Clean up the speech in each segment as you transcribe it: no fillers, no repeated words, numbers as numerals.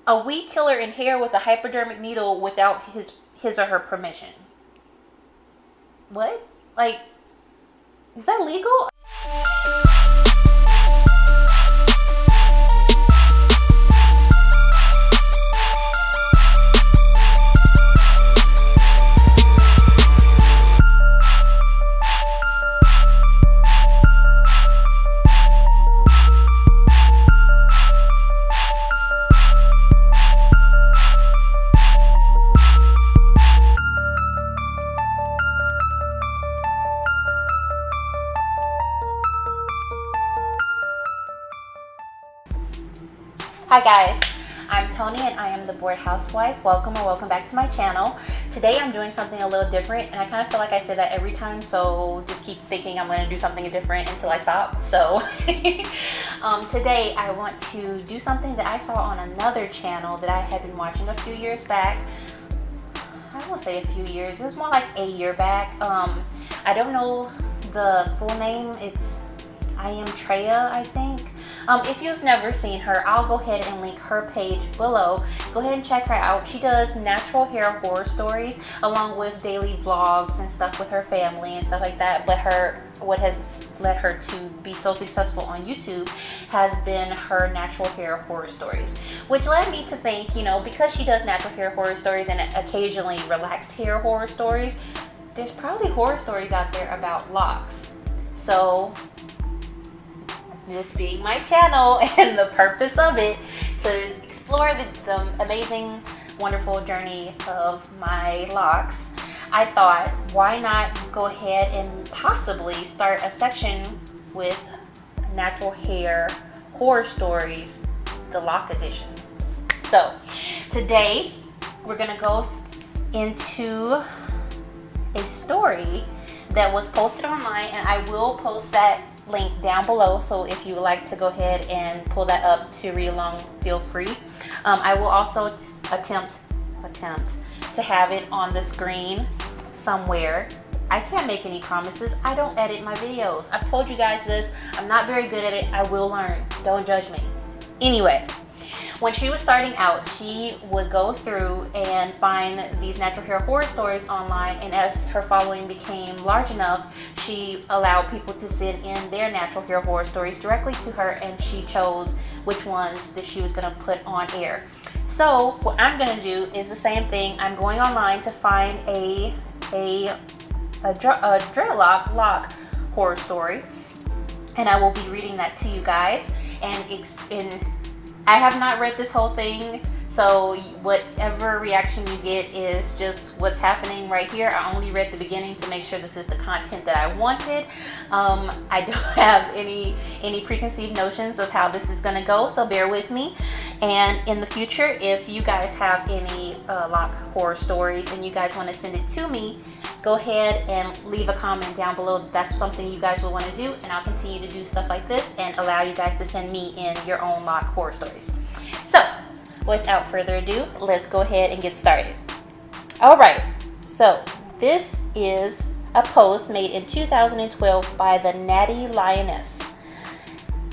a weed killer in hair with a hypodermic needle without his or her permission. What? Like, is that legal? Hi guys, I'm Tony and I am the Bored Housewife. Welcome or welcome back to my channel. Today I'm doing something a little different, and I kind of feel like I say that every time, so just keep thinking I'm going to do something different until I stop. So today I want to do something that I saw on another channel that I had been watching a few years back. I won't say a few years, it was more like a year back. I don't know the full name. It's IAMTRAEH, I think. If you've never seen her, I'll go ahead and link her page below. Go ahead and check her out. She does natural hair horror stories along with daily vlogs and stuff with her family and stuff like that. But what has led her to be so successful on YouTube has been her natural hair horror stories, which led me to think, you know, because she does natural hair horror stories and occasionally relaxed hair horror stories, there's probably horror stories out there about locks. So this being my channel and the purpose of it, to explore the amazing, wonderful journey of my locks, I thought, why not go ahead and possibly start a section with natural hair horror stories, the lock edition. So today we're gonna go into a story that was posted online, and I will post that link down below, so if you would like to go ahead and pull that up to read along, feel free. I will also attempt to have it on the screen somewhere. I can't make any promises. I don't edit my videos. I've told you guys this. I'm not very good at it. I will learn. Don't judge me. Anyway, when she was starting out, she would go through and find these natural hair horror stories online, and as her following became large enough, she allowed people to send in their natural hair horror stories directly to her, and she chose which ones that she was going to put on air. So what I'm going to do is the same thing. I'm going online to find a dreadlock lock horror story, and I will be reading that to you guys. And I have not read this whole thing, so whatever reaction you get is just what's happening right here. I only read the beginning to make sure this is the content that I wanted. I don't have any preconceived notions of how this is going to go, so bear with me. And in the future, if you guys have any lock horror stories and you guys want to send it to me, go ahead and leave a comment down below if that's something you guys will want to do, and I'll continue to do stuff like this and allow you guys to send me in your own lock horror stories. So without further ado, let's go ahead and get started. All right, so this is a post made in 2012 by the Knatty Lioness.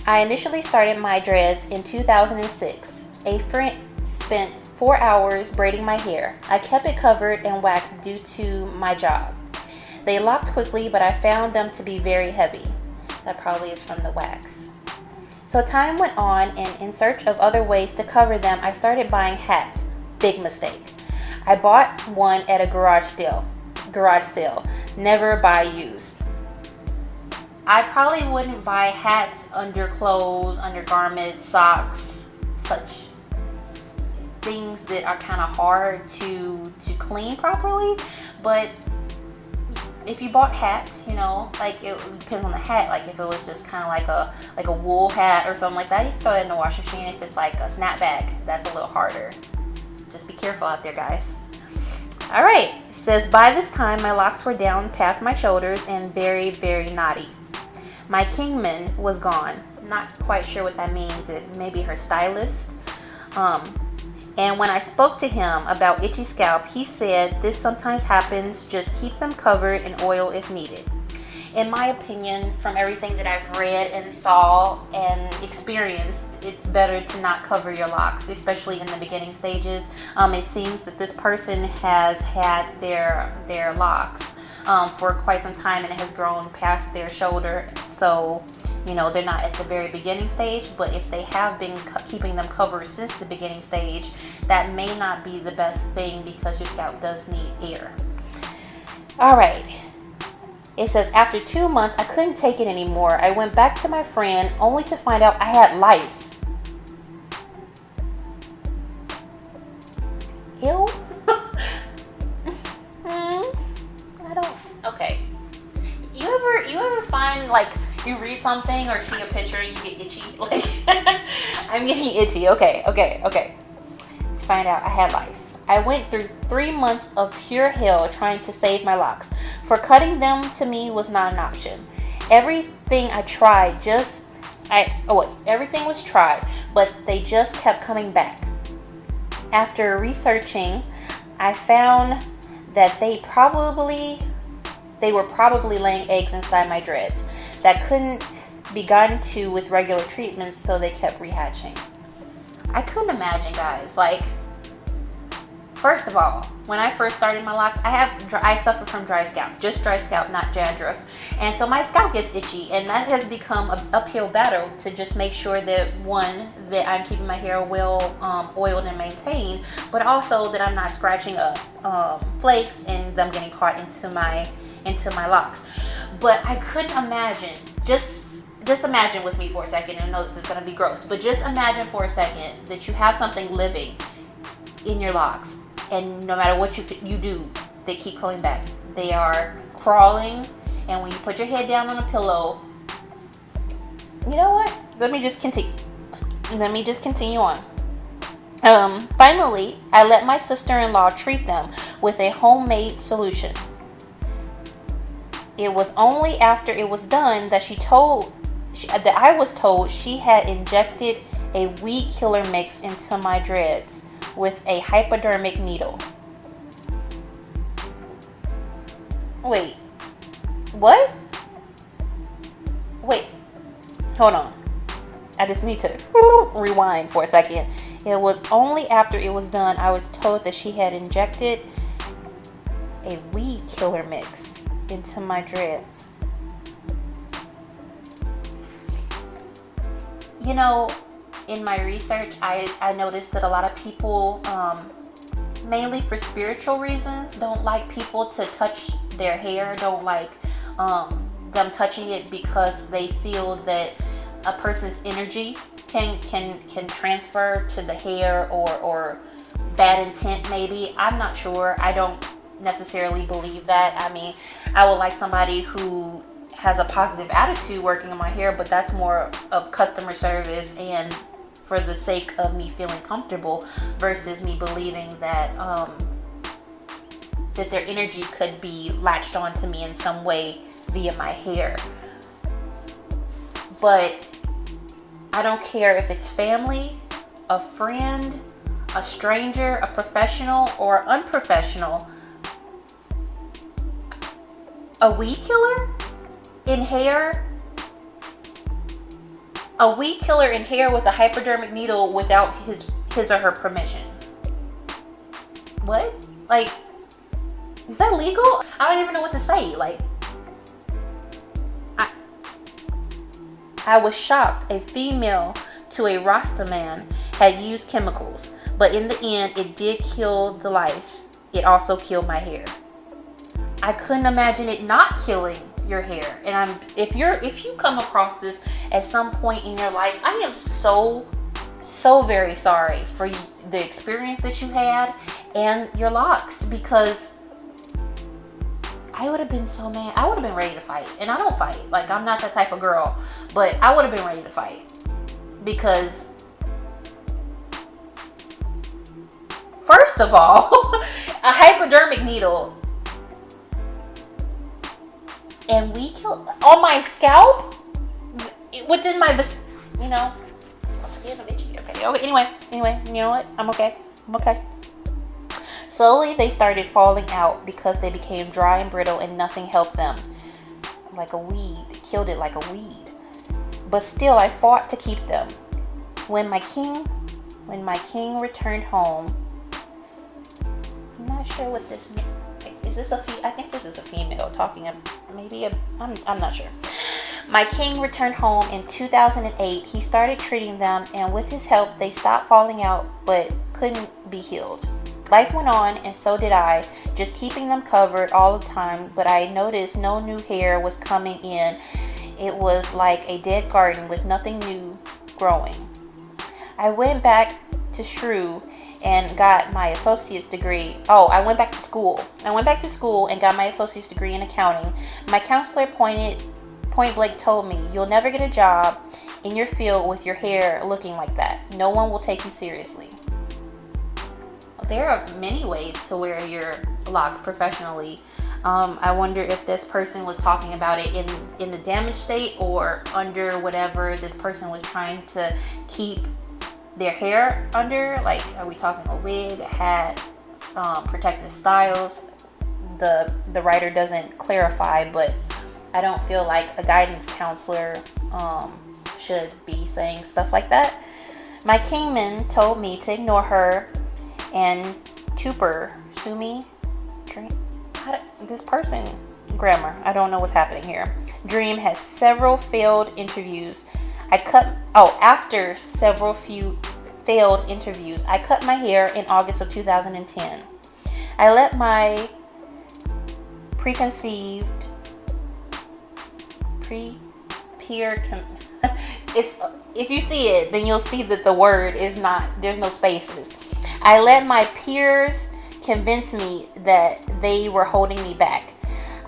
I initially started my dreads in 2006. A friend spent 4 hours braiding my hair. I kept it covered and waxed due to my job. They locked quickly, but I found them to be very heavy. That probably is from the wax. So time went on, and in search of other ways to cover them, I started buying hats. Big mistake. I bought one at a garage sale. Never buy used. I probably wouldn't buy hats under clothes, undergarments, socks, such things that are kind of hard to clean properly. But if you bought hats, you know, like it depends on the hat. Like if it was just kind of like a wool hat or something like that, you can throw it in the washing machine. If it's like a snapback, that's a little harder. Just be careful out there, guys. All right, it says, by this time my locks were down past my shoulders and very, very knotty. My kingman was gone. Not quite sure what that means. It may be her stylist. And when I spoke to him about itchy scalp, he said this sometimes happens, just keep them covered in oil if needed. in my opinion, from everything that I've read and saw and experienced, it's better to not cover your locks, especially in the beginning stages. It seems that this person has had their locks for quite some time, and it has grown past their shoulder. So, you know, they're not at the very beginning stage, but if they have been keeping them covered since the beginning stage, that may not be the best thing because your scalp does need air. All right. It says, after 2 months, I couldn't take it anymore. I went back to my friend only to find out I had lice. Ew. I don't. Okay. You ever find, like, you read something or see a picture and you get itchy? Like, I'm getting itchy. Okay. To find out I had lice. I went through 3 months of pure hell trying to save my locks. For cutting them to me was not an option. Everything I tried everything was tried, but they just kept coming back. After researching, I found that they were probably laying eggs inside my dreads that couldn't be gotten to with regular treatments, so they kept rehatching. I couldn't imagine, guys. Like, first of all, when I first started my locks, I suffer from dry scalp, just dry scalp, not dandruff. And so my scalp gets itchy, and that has become an uphill battle to just make sure that, one, that I'm keeping my hair well oiled and maintained, but also that I'm not scratching up flakes and them getting caught into my locks. But I couldn't imagine, just imagine with me for a second, and I know this is going to be gross, but just imagine for a second that you have something living in your locks, and no matter what you do, they keep coming back. They are crawling, and when you put your head down on a pillow, you know what? Let me just continue on. Finally, I let my sister-in-law treat them with a homemade solution. It was only after it was done that I was told she had injected a weed killer mix into my dreads with a hypodermic needle. Wait, what? Wait, hold on. I just need to rewind for a second. It was only after it was done I was told that she had injected a weed killer mix into my dreads. You know, in my research, I noticed that a lot of people, mainly for spiritual reasons, don't like people to touch their hair, don't like them touching it because they feel that a person's energy can transfer to the hair, or bad intent maybe. I'm not sure. I don't necessarily believe that. I mean, I would like somebody who has a positive attitude working on my hair, but that's more of customer service and for the sake of me feeling comfortable, versus me believing that that their energy could be latched onto me in some way via my hair. But I don't care if it's family, a friend, a stranger, a professional or unprofessional. A weed killer in hair? A weed killer in hair with a hypodermic needle without his or her permission. What? Like, is that legal? I don't even know what to say. Like, I was shocked a female to a Rasta man had used chemicals, but in the end it did kill the lice. It also killed my hair. I couldn't imagine it not killing your hair. And if you come across this at some point in your life, I am so very sorry for the experience that you had and your locks, because I would have been so mad. I would have been ready to fight, and I don't fight. Like, I'm not that type of girl, but I would have been ready to fight, because first of all, a hypodermic needle and we killed on my scalp within my once again I'm itchy. Okay, anyway, you know what, I'm okay. Slowly they started falling out because they became dry and brittle and nothing helped them. like a weed, killed it like a weed. But still, I fought to keep them. When my king returned home, I'm not sure what this means. Is this a I think this is a female talking. I'm not sure. My king returned home in 2008. He started treating them, and with his help, they stopped falling out but couldn't be healed. Life went on, and so did I, just keeping them covered all the time, but I noticed no new hair was coming in. It was like a dead garden with nothing new growing. I went back to SHREW and got my associate's degree. I went back to school. I went back to school and got my associate's degree in accounting. My counselor point blank told me, "You'll never get a job in your field with your hair looking like that. No one will take you seriously." There are many ways to wear your locks professionally. I wonder if this person was talking about it in the damaged state or under whatever this person was trying to keep their hair under. Like, are we talking a wig, a hat, protective styles? The writer doesn't clarify, but I don't feel like a guidance counselor should be saying stuff like that. My kingman told me to ignore her and sue me. This person, grammar, I don't know what's happening here. Dream has several failed interviews. After several few failed interviews, I cut my hair in August of 2010. I let my if you see it, then you'll see that the word is not, there's no spaces. I let my peers convince me that they were holding me back.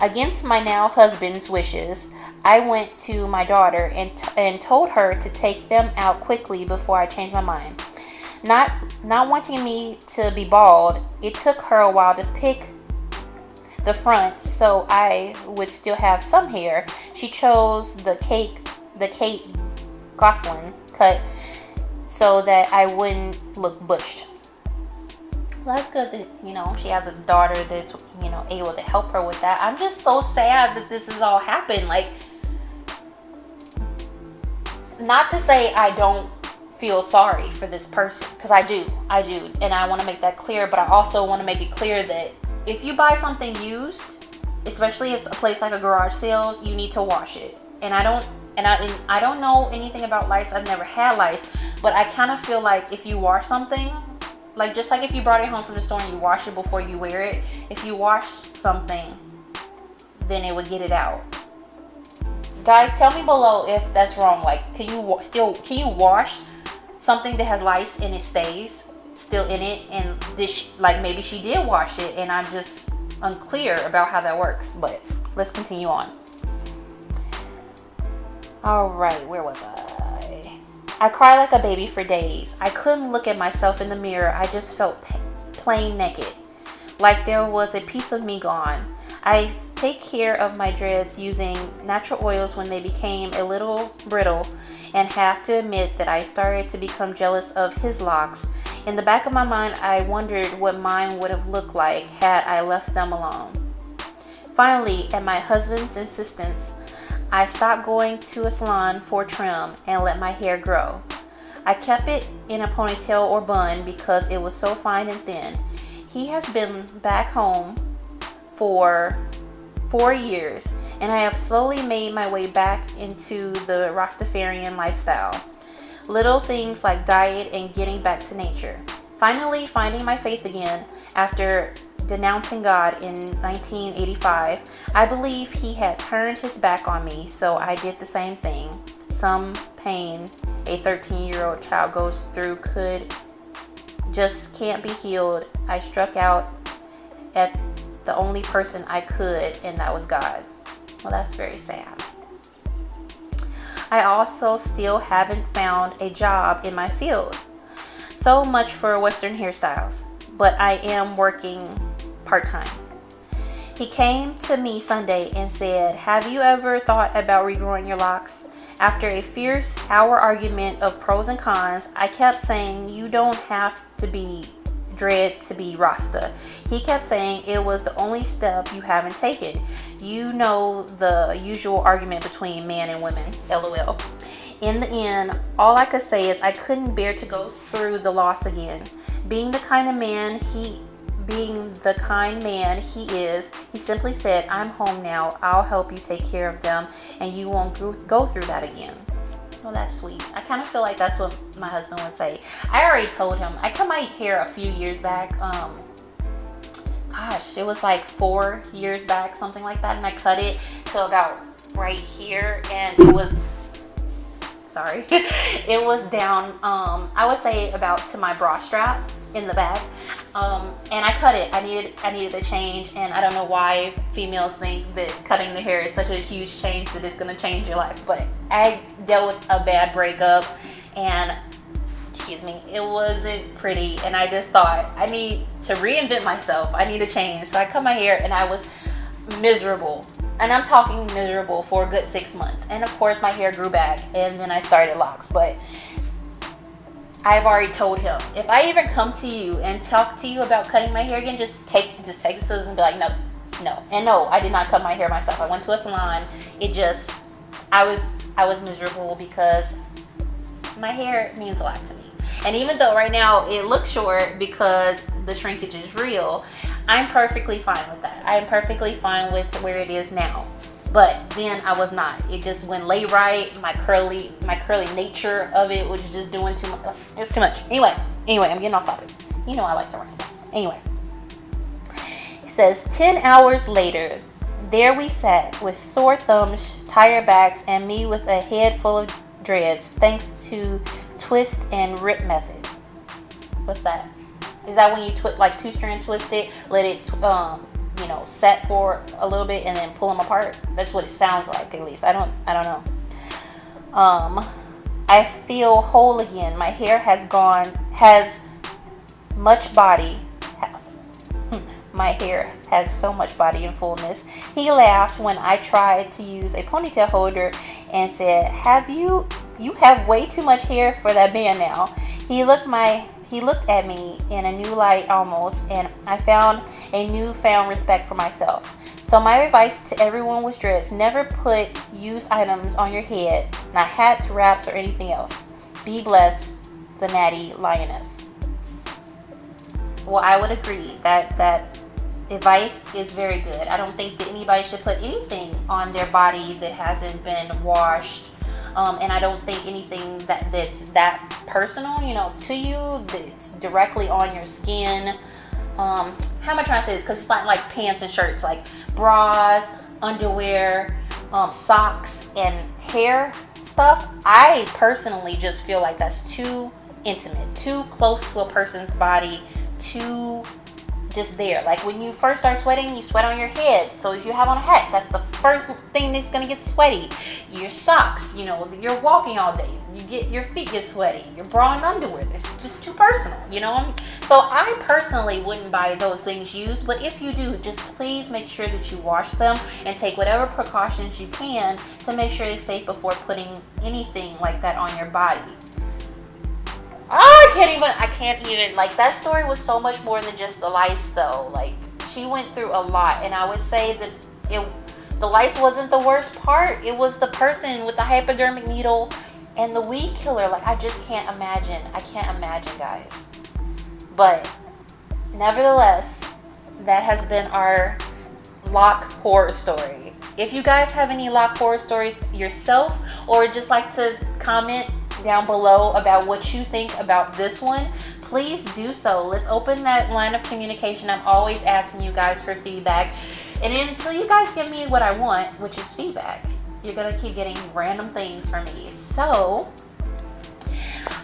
Against my now husband's wishes, I went to my daughter and told her to take them out quickly before I changed my mind. Not wanting me to be bald, it took her a while to pick the front so I would still have some hair. She chose the Kate Gosselin cut so that I wouldn't look butched. Well, that's good that, she has a daughter that's, able to help her with that. I'm just so sad that this has all happened. Like, not to say I don't feel sorry for this person, because I do. And I want to make that clear, but I also want to make it clear that if you buy something used, especially at a place like a garage sales, you need to wash it. And I don't know anything about lice. I've never had lice, but I kind of feel like if you wash something, like just like if you brought it home from the store and you wash it before you wear it, if you wash something, then it would get it out. Guys, tell me below if that's wrong. Like, can you wash something that has lice and it stays still in it? And maybe she did wash it and I'm just unclear about how that works. But let's continue on. All right, where was I? I cried like a baby for days. I couldn't look at myself in the mirror. I just felt plain naked, like there was a piece of me gone. I take care of my dreads using natural oils when they became a little brittle, and have to admit that I started to become jealous of his locks. In the back of my mind, I wondered what mine would have looked like had I left them alone. Finally, at my husband's insistence, I stopped going to a salon for trim and let my hair grow. I kept it in a ponytail or bun because it was so fine and thin. He has been back home for 4 years, and I have slowly made my way back into the Rastafarian lifestyle. Little things like diet and getting back to nature. Finally finding my faith again after denouncing God in 1985. I believe he had turned his back on me, so I did the same thing. Some pain a 13-year-old child goes through can't be healed. I struck out at the only person I could, and that was God. Well, that's very sad. I also still haven't found a job in my field. So much for Western hairstyles, but I am working part-time. He came to me Sunday and said, "Have you ever thought about regrowing your locks?" After a fierce hour argument of pros and cons, I kept saying, "You don't have to be dread to be Rasta. He kept saying it was the only step you haven't taken. You know, the usual argument between men and women, LOL. In the end, all I could say is I couldn't bear to go through the loss again. Being the kind man he is, he simply said, I'm home now. I'll help you take care of them and you won't go through that again. Well, that's sweet. I kind of feel like that's what my husband would say. I already told him. I cut my hair a few years back. Gosh, it was like 4 years back, something like that. And I cut it to about right here. And it was, sorry, it was down, I would say about to my bra strap in the back. And I cut it. I needed a change, and I don't know why females think that cutting the hair is such a huge change that it's gonna change your life. But I dealt with a bad breakup, and excuse me, it wasn't pretty, and I just thought I need to reinvent myself. I need a change. So I cut my hair, and I was miserable. And I'm talking miserable for a good 6 months. And of course my hair grew back, and then I started locks. But I've already told him, if I even come to you and talk to you about cutting my hair again, just take the scissors and be like, no. And no, I did not cut my hair myself. I went to a salon. I was miserable because my hair means a lot to me. And even though right now it looks short because the shrinkage is real, I'm perfectly fine with that. I am perfectly fine with where it is now. But then I was not. It just went lay right. My curly nature of it was just doing too much. It was too much. Anyway, I'm getting off topic. You know I like to ramble. Anyway, it says 10 hours later, there we sat with sore thumbs, tired backs, and me with a head full of dreads, thanks to twist and rip method. What's that? Is that when you like 2-strand twist it, let it set for a little bit and then pull them apart? That's what it sounds like, at least. I don't know. I feel whole again. My hair has much body. My hair has so much body and fullness. He laughed when I tried to use a ponytail holder and said, you have way too much hair for that band now. He looked at me in a new light almost, and I found a newfound respect for myself. So my advice to everyone with dreads, never put used items on your head, not hats, wraps, or anything else. Be blessed, the Knatty Lioness. Well, I would agree that advice is very good. I don't think that anybody should put anything on their body that hasn't been washed. And I don't think anything that's that personal, to you, that's directly on your skin. How am I trying to say this? Because it's not like pants and shirts, like bras, underwear, socks, and hair stuff. I personally just feel like that's too intimate, too close to a person's body, too just there. Like when you first start sweating, you sweat on your head. So if you have on a hat, that's the first thing that's gonna get sweaty. Your socks, you're walking all day, your feet get sweaty. Your bra and underwear, it's just too personal, So I personally wouldn't buy those things used, but if you do, just please make sure that you wash them and take whatever precautions you can to make sure it's safe before putting anything like that on your body. I can't even, like, that story was so much more than just the lice though. Like, she went through a lot, and I would say that the lice wasn't the worst part. It was the person with the hypodermic needle and the weed killer. Like, I just can't imagine. I can't imagine, guys. But nevertheless, that has been our lock horror story. If you guys have any lock horror stories yourself, or just like to comment down below about what you think about this one, please do so. Let's open that line of communication. I'm always asking you guys for feedback, and until you guys give me what I want, which is feedback, you're gonna keep getting random things from me. So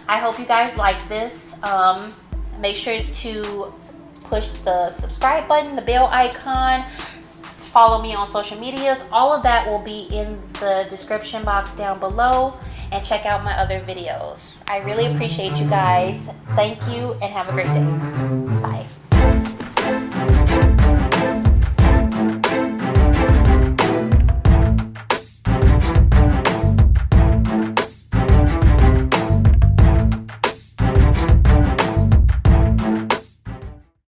I hope you guys like this. Make sure to push the subscribe button, the bell icon, follow me on social medias. All of that will be in the description box down below, and check out my other videos. I really appreciate you guys. Thank you, and have a great day. Bye.